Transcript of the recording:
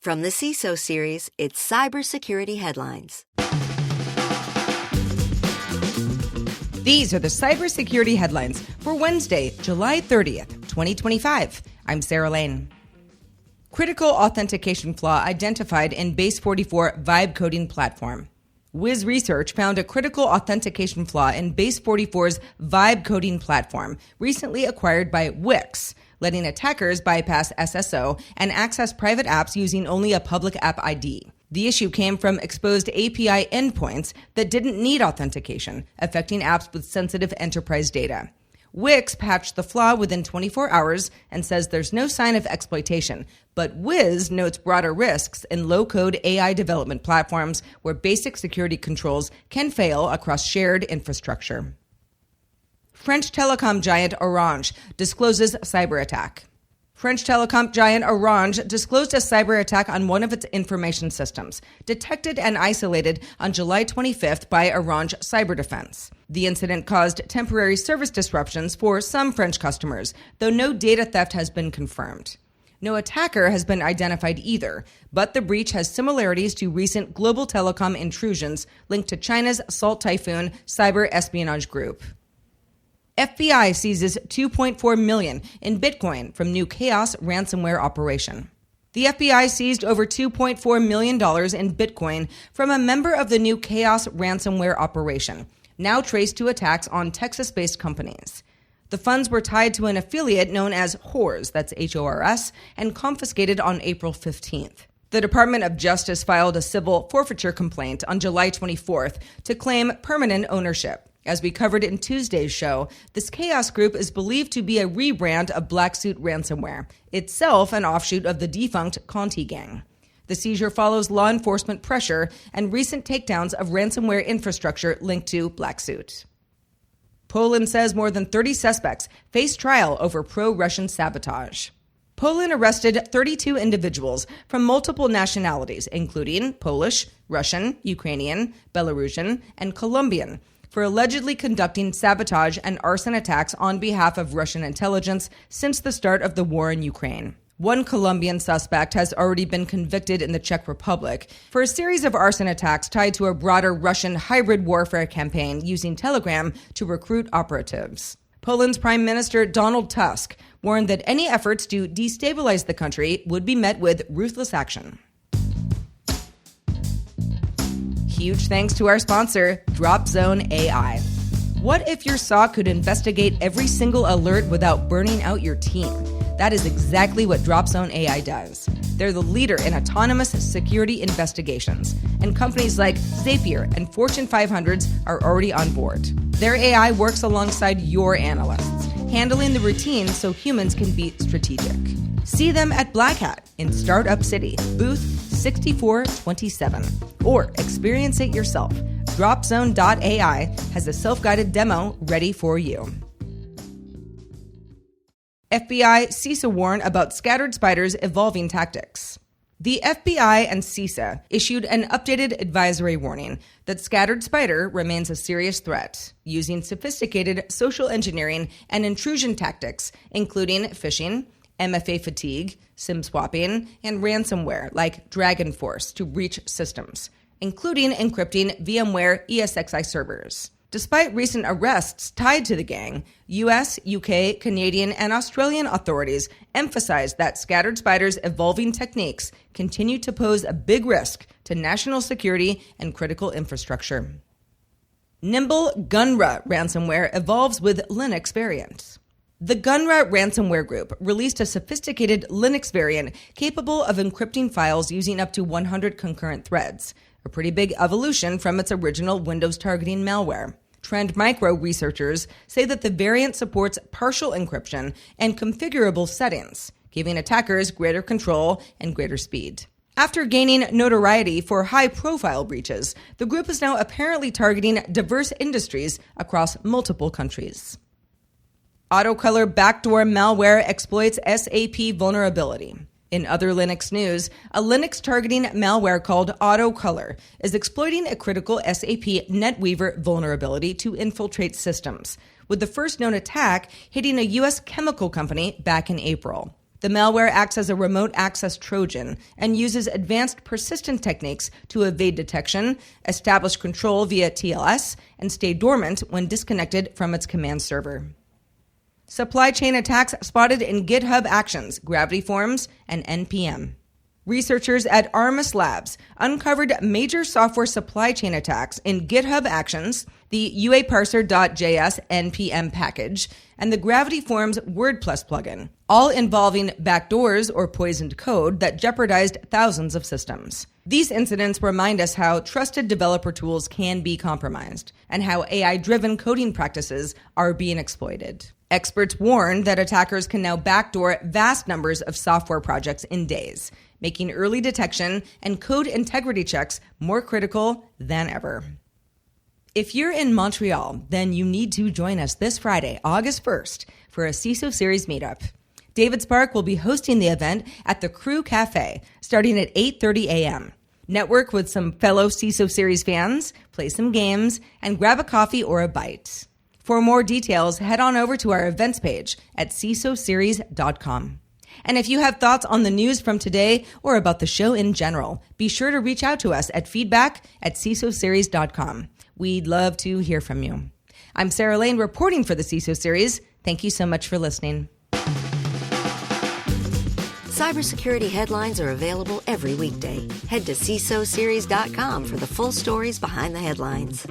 From the CISO series, it's Cybersecurity Headlines. These are the cybersecurity headlines for Wednesday, July 30th, 2025. I'm Sarah Lane. Critical authentication flaw identified in Base44 vibe coding platform. Wiz Research found a critical authentication flaw in Base44's vibe coding platform, recently acquired by Wix, letting attackers bypass SSO and access private apps using only a public app ID. The issue came from exposed API endpoints that didn't need authentication, affecting apps with sensitive enterprise data. Wix patched the flaw within 24 hours and says there's no sign of exploitation, but Wiz notes broader risks in low-code AI development platforms where basic security controls can fail across shared infrastructure. French telecom giant Orange discloses cyberattack. French telecom giant Orange disclosed a cyberattack on one of its information systems, detected and isolated on July 25th by Orange Cyber Defense. The incident caused temporary service disruptions for some French customers, though no data theft has been confirmed. No attacker has been identified either, but the breach has similarities to recent global telecom intrusions linked to China's Salt Typhoon cyber espionage group. FBI seizes $2.4 million in Bitcoin from new Chaos ransomware operation. The FBI seized over $2.4 million in Bitcoin from a member of the new Chaos ransomware operation, now traced to attacks on Texas-based companies. The funds were tied to an affiliate known as HORS, that's H-O-R-S, and confiscated on April 15th. The Department of Justice filed a civil forfeiture complaint on July 24th to claim permanent ownership. As we covered in Tuesday's show, this Chaos group is believed to be a rebrand of Black Suit Ransomware, itself an offshoot of the defunct Conti gang. The seizure follows law enforcement pressure and recent takedowns of ransomware infrastructure linked to Black Suit. Poland says more than 30 suspects face trial over pro-Russian sabotage. Poland arrested 32 individuals from multiple nationalities, including Polish, Russian, Ukrainian, Belarusian, and Colombian, for allegedly conducting sabotage and arson attacks on behalf of Russian intelligence since the start of the war in Ukraine. One Colombian suspect has already been convicted in the Czech Republic for a series of arson attacks tied to a broader Russian hybrid warfare campaign using Telegram to recruit operatives. Poland's Prime Minister Donald Tusk warned that any efforts to destabilize the country would be met with ruthless action. Huge thanks to our sponsor, DropZone AI. What if your SOC could investigate every single alert without burning out your team? That is exactly what DropZone AI does. They're the leader in autonomous security investigations, and companies like Zapier and Fortune 500s are already on board. Their AI works alongside your analysts, handling the routine so humans can be strategic. See them at Black Hat in Startup City, booth 6427, or experience it yourself. DropZone.ai has a self-guided demo ready for you. FBI CISA warn about scattered spiders' evolving tactics. The FBI and CISA issued an updated advisory warning that scattered spider remains a serious threat, using sophisticated social engineering and intrusion tactics, including phishing, MFA fatigue, SIM swapping, and ransomware like Dragon Force to breach systems, including encrypting VMware ESXi servers. Despite recent arrests tied to the gang, US, UK, Canadian, and Australian authorities emphasized that scattered spiders' evolving techniques continue to pose a big risk to national security and critical infrastructure. Nimble Gunra ransomware evolves with Linux variants. The Gunra ransomware group released a sophisticated Linux variant capable of encrypting files using up to 100 concurrent threads, a pretty big evolution from its original Windows targeting malware. Trend Micro researchers say that the variant supports partial encryption and configurable settings, giving attackers greater control and greater speed. After gaining notoriety for high-profile breaches, the group is now apparently targeting diverse industries across multiple countries. Autocolor backdoor malware exploits SAP vulnerability. In other Linux news, a Linux-targeting malware called Autocolor is exploiting a critical SAP NetWeaver vulnerability to infiltrate systems, with the first known attack hitting a U.S. chemical company back in April. The malware acts as a remote access Trojan and uses advanced persistent techniques to evade detection, establish control via TLS, and stay dormant when disconnected from its command server. Supply chain attacks spotted in GitHub Actions, Gravity Forms, and NPM. Researchers at Armis Labs uncovered major software supply chain attacks in GitHub Actions, the UAParser.js NPM package, and the Gravity Forms WordPlus plugin, all involving backdoors or poisoned code that jeopardized thousands of systems. These incidents remind us how trusted developer tools can be compromised and how AI-driven coding practices are being exploited. Experts warn that attackers can now backdoor vast numbers of software projects in days, making early detection and code integrity checks more critical than ever. If you're in Montreal, then you need to join us this Friday, August 1st, for a CISO Series meetup. David Spark will be hosting the event at the Crew Cafe, starting at 8:30 a.m. Network with some fellow CISO Series fans, play some games, and grab a coffee or a bite. For more details, head on over to our events page at cisoseries.com. And if you have thoughts on the news from today or about the show in general, be sure to reach out to us at feedback@cisoseries.com. We'd love to hear from you. I'm Sarah Lane reporting for the CISO Series. Thank you so much for listening. Cybersecurity headlines are available every weekday. Head to cisoseries.com for the full stories behind the headlines.